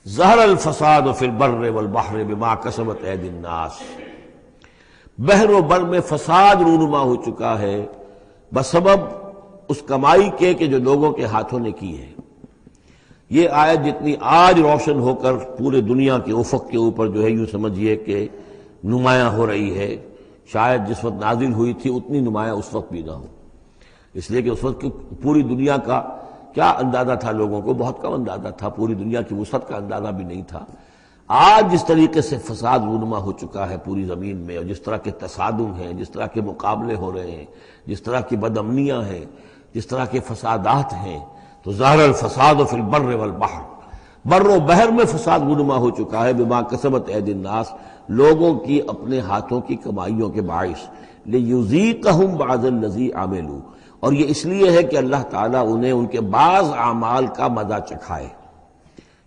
ظہر الفساد فی البر والبحر بما کسبت ایدی الناس، بحر و بر میں فساد رونما ہو چکا ہے بسبب اس کمائی کے کہ جو لوگوں کے ہاتھوں نے کی ہے۔ یہ آیت جتنی آج روشن ہو کر پورے دنیا کے افق کے اوپر جو ہے یوں سمجھیے کہ نمایاں ہو رہی ہے، شاید جس وقت نازل ہوئی تھی اتنی نمایاں اس وقت بھی نہ ہو، اس لیے کہ اس وقت کی پوری دنیا کا کیا اندازہ تھا، لوگوں کو بہت کم اندازہ تھا، پوری دنیا کی وسعت کا اندازہ بھی نہیں تھا۔ آج جس طریقے سے فساد رونما ہو چکا ہے پوری زمین میں، اور جس طرح کے تصادم ہیں، جس طرح کے مقابلے ہو رہے ہیں، جس طرح کی بد امنیاں ہیں، جس طرح کے فسادات ہیں، تو ظاہر الفساد فی البر والبحر، بر و بحر میں فساد رونما ہو چکا ہے بما کسبت ایدی الناس، لوگوں کی اپنے ہاتھوں کی کمائیوں کے باعث، لیذیقہم بعض الذی عملوا، اور یہ اس لیے ہے کہ اللہ تعالیٰ انہیں ان کے بعض اعمال کا مزہ چکھائے،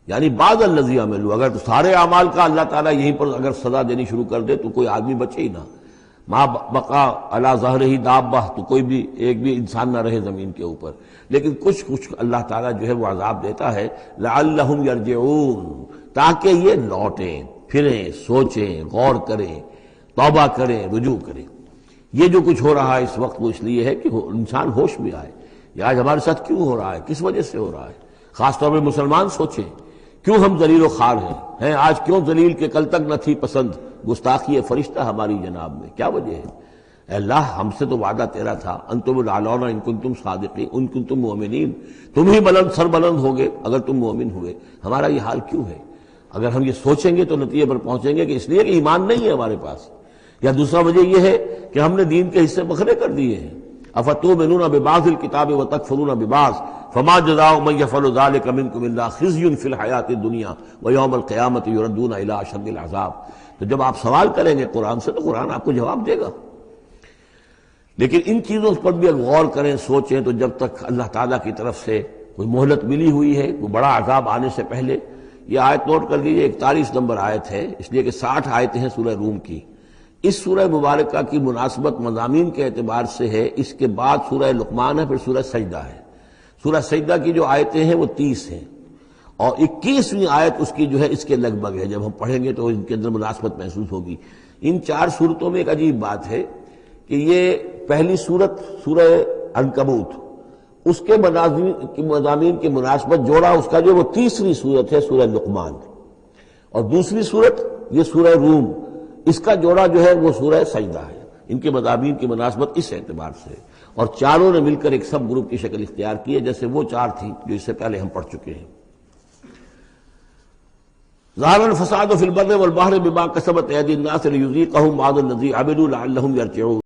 یعنی بعض الذی عملوا، اگر سارے اعمال کا اللہ تعالیٰ یہیں پر اگر سزا دینی شروع کر دے تو کوئی آدمی بچے ہی نہ، ما بقا علی ظہرہ دابہ، تو کوئی بھی ایک بھی انسان نہ رہے زمین کے اوپر، لیکن کچھ اللہ تعالیٰ جو ہے وہ عذاب دیتا ہے لعلہم یرجعون، تاکہ یہ لوٹیں پھریں، سوچیں، غور کریں، توبہ کریں، رجوع کریں۔ یہ جو کچھ ہو رہا ہے اس وقت وہ اس لیے ہے کہ انسان ہوش میں آئے، یہ آج ہمارے ساتھ کیوں ہو رہا ہے، کس وجہ سے ہو رہا ہے، خاص طور پہ مسلمان سوچیں کیوں ہم ذلیل و خوار ہیں آج، کیوں ذلیل کہ کل تک نہ تھی پسند گستاخی فرشتہ ہماری جناب میں، کیا وجہ ہے؟ اے اللہ ہم سے تو وعدہ تیرا تھا انتم الاعلون ان کنتم صادقین ان کنتم مؤمنین، تم ہی بلند سر بلند ہوگے اگر تم مومن ہوئے، ہمارا یہ حال کیوں ہے؟ اگر ہم یہ سوچیں گے تو نتیجے پر پہنچیں گے کہ اس لیے کہ ایمان نہیں ہے ہمارے پاس، یا دوسرا وجہ یہ ہے کہ ہم نے دین کے حصے بکھرے کر دیے ہیں۔ افتؤمنون ببعض الکتاب وتکفرون ببعض فما جزاء من يفعل ذلك منكم الا خزي في الحیاۃ الدنیا ویوم القیامۃ یردون الی اشد العذاب۔ تو جب آپ سوال کریں گے قرآن سے تو قرآن آپ کو جواب دے گا، لیکن ان چیزوں پر بھی اگر غور کریں، سوچیں، تو جب تک اللہ تعالیٰ کی طرف سے کوئی مہلت ملی ہوئی ہے، کوئی بڑا عذاب آنے سے پہلے، یہ آیت نوٹ کر لیجیے 41 نمبر آیت ہے، اس لیے کہ 60 آیتیں ہیں سورہ روم کی۔ اس سورہ مبارکہ کی مناسبت مضامین کے اعتبار سے ہے، اس کے بعد سورہ لقمان ہے، پھر سورہ سجدہ ہے۔ سورہ سجدہ کی جو آیتیں ہیں وہ 30 ہیں، اور 21ویں آیت اس کی جو ہے اس کے لگ بھگ ہے، جب ہم پڑھیں گے تو ان کے اندر مناسبت محسوس ہوگی۔ ان 4 صورتوں میں ایک عجیب بات ہے کہ یہ پہلی صورت سورہ عنکبوت، اس کے مضامین کی مناسبت جوڑا اس کا جو وہ تیسری صورت ہے سورہ لقمان، اور دوسری صورت یہ سورہ روم، اس کا جوڑا جو ہے وہ سورہ سجدہ ہے۔ ان کے مضامین کی مناسبت اس اعتبار سے، اور چاروں نے مل کر ایک سب گروپ کی شکل اختیار کی ہے، جیسے وہ 4 تھی جو اس سے پہلے ہم پڑھ چکے ہیں۔ ظاہر الفساد فی البر والبحر بما کسبت ایدی الناس لیذیقہم بعض الذی عملوا لعلہم یرجعون۔